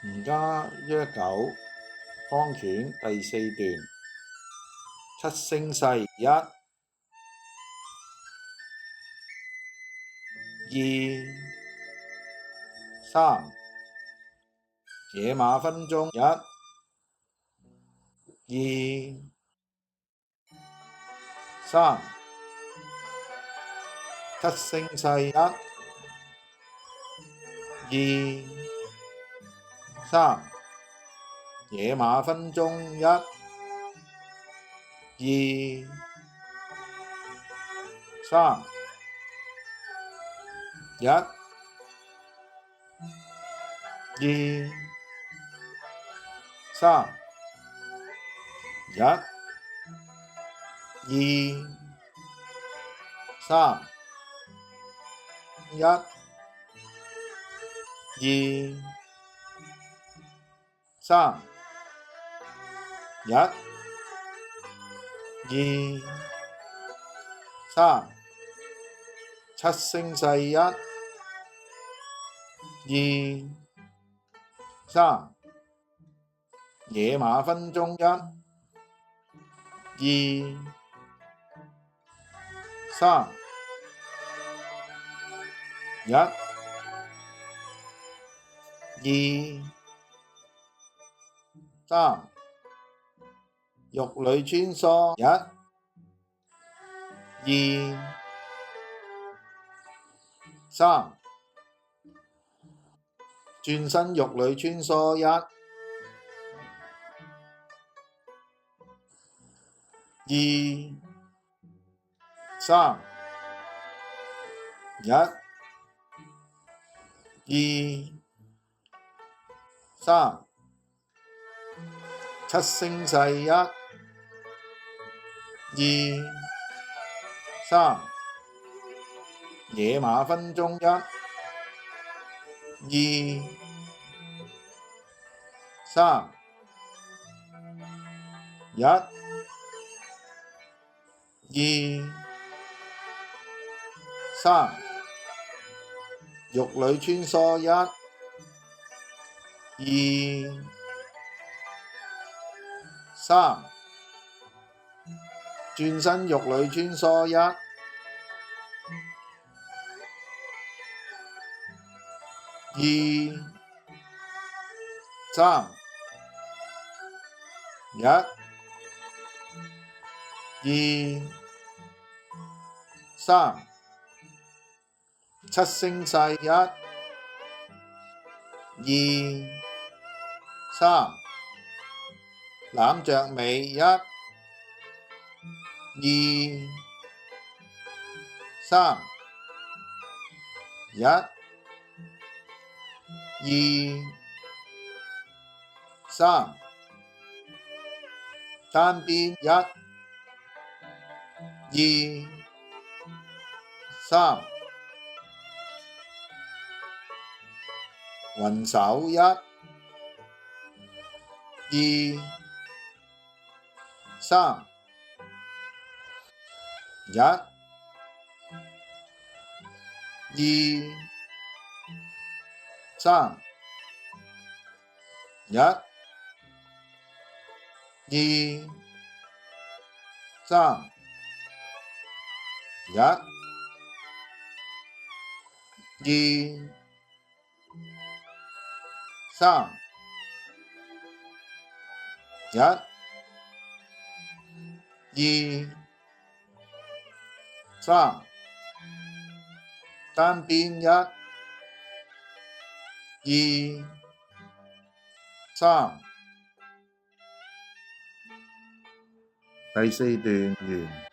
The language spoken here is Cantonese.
吾家曰九，方卷第四段。七星勢一、二、三。野馬分鬃一、二、三。七星勢一、二、三。野馬分鬃一、二、三。一、二、三。一、二、三。一、二、三。一、二、三。七星勢一、二、三。野馬分鬃一、二、三。一、二、三。玉裏穿梭一、二、三。轉身玉裏穿梭一、二、三。一、二、三。七星勢一、二、三。野馬分鬃一、二、三。一、二、三。玉裏穿梭一、二、三。轉身玉裏穿梭一、二、三。一、二、三。七星勢一、二、三。攬着尾一、二、三。一、二、三。單邊一、二、三。雲手一、二、三。一、二、三。一、二、三。一、二、三。一、二、三。單邊一、二、三。第四段完。